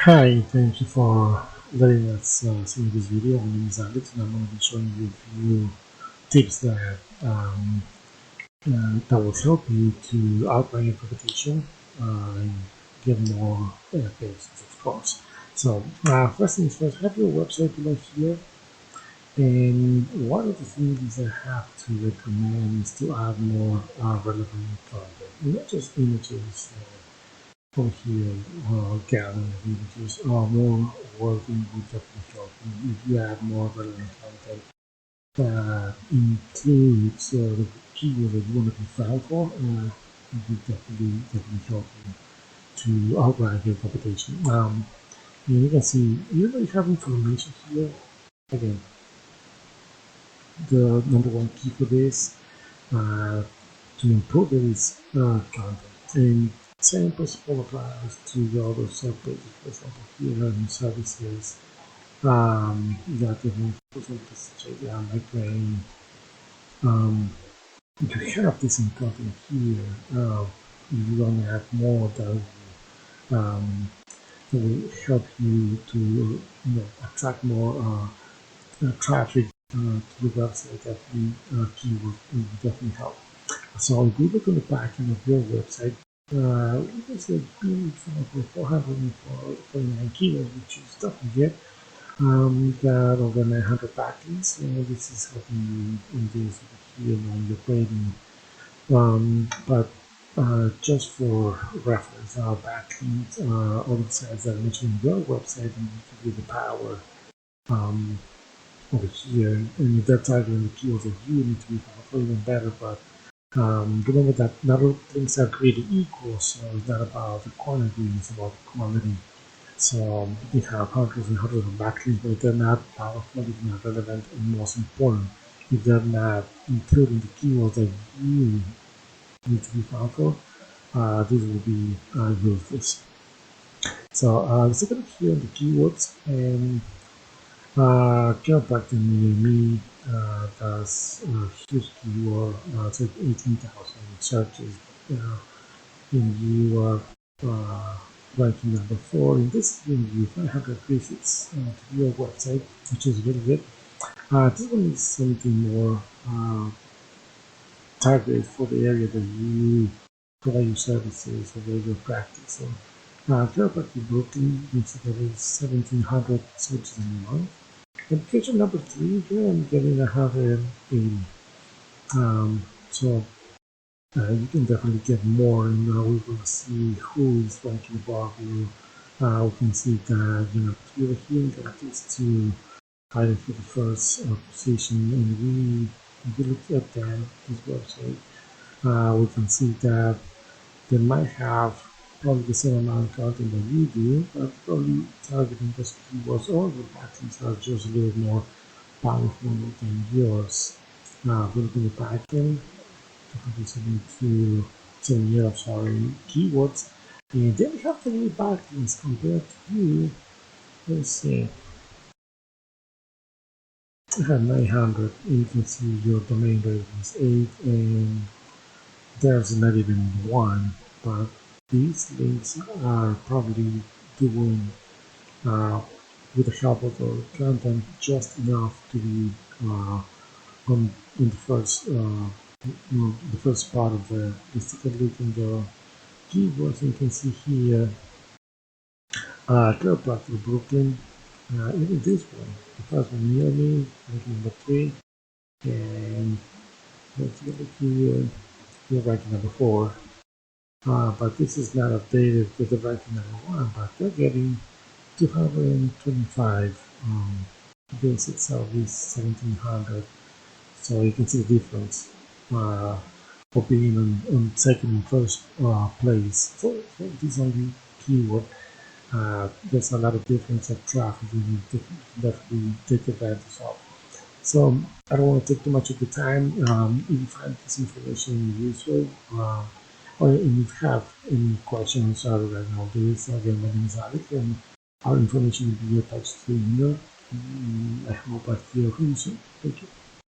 Hi, thank you for letting us see this video. My name is Alex, and I'm going to be showing you a few tips that will help you to outline your presentation and get more pages, of course. So, first things first, have your website below here. And one of the things I have to recommend is to add more relevant content, not just images. From here, gathering of images more working with definitely help. If you add more relevant content that includes the keywords that you want to be found for, it will definitely help you to outline your competition. And you can see, even though you have information here, again, the number one key for this uh, to improve is content. And same principle applies to the other subpages. For example, here in services, you got different, for example, such as migraine. Um, you have this in content here. You want to have more um, that will help you to attract more traffic to the website. That the keyword will definitely help. So if we look on the back end of your website, we can say being for 449 keywords, which is definitely good. Got over 900 backlinks. This is helping you in this here on your grading. But just for reference, our backlinks on the sites that I mentioned in your website, and you can do the power um, over here. And if they're targeting the keywords that you need to be found, even better. But remember that not all things are created equal, so it's not about the quantity, it's about the quality. So you can have hundreds and hundreds of backlinks, but if they're not powerful, if they're not relevant, and most important, if they're not including the keywords that you need to be found for, this will be useless. So let's take a look here at the keywords, and Chiropractic near me does huge keyword, it's like 18,000 searches. And you are ranking number 4. In this giving you 500 visits to your website, which is really good. This one is something more targeted for the area that you provide your services or your practice. So, Chiropractic Brooklyn, you see there is 1,700 searches in a month. Application number 3, here I'm getting 180. So you can definitely get more, and we will see who is ranking above you. We can see that here got these two items for the first position, and if we look at them, this website, we can see that they might have probably the same amount of content that you do, but probably targeting those keywords or the backlinks are just a little more powerful than yours. We look at the backend, listening to 7 years sorry keywords, and then we have the new backlinks compared to you. Let's see, I have 900, and you can see your domain rating is 8, and there's not even one, but these links are probably doing uh, with the help of the content just enough to be on in the first part of the second look in the keywords. You can see here Chiropractic Brooklyn, even this one, the first one near me, ranking number 3, and let's get it here, we're ranking number 4. But this is not updated with the ranking number 1, but they're getting 225 visits of these 1700. So you can see the difference for being on second and first place for this only keyword. There's a lot of difference of traffic we need to definitely take advantage of. So I don't want to take too much of the time. If you find this information useful, or if you have any questions regarding all this, again, my name is Alex, and our information will be attached to the email. I hope I hear from you soon. Thank you.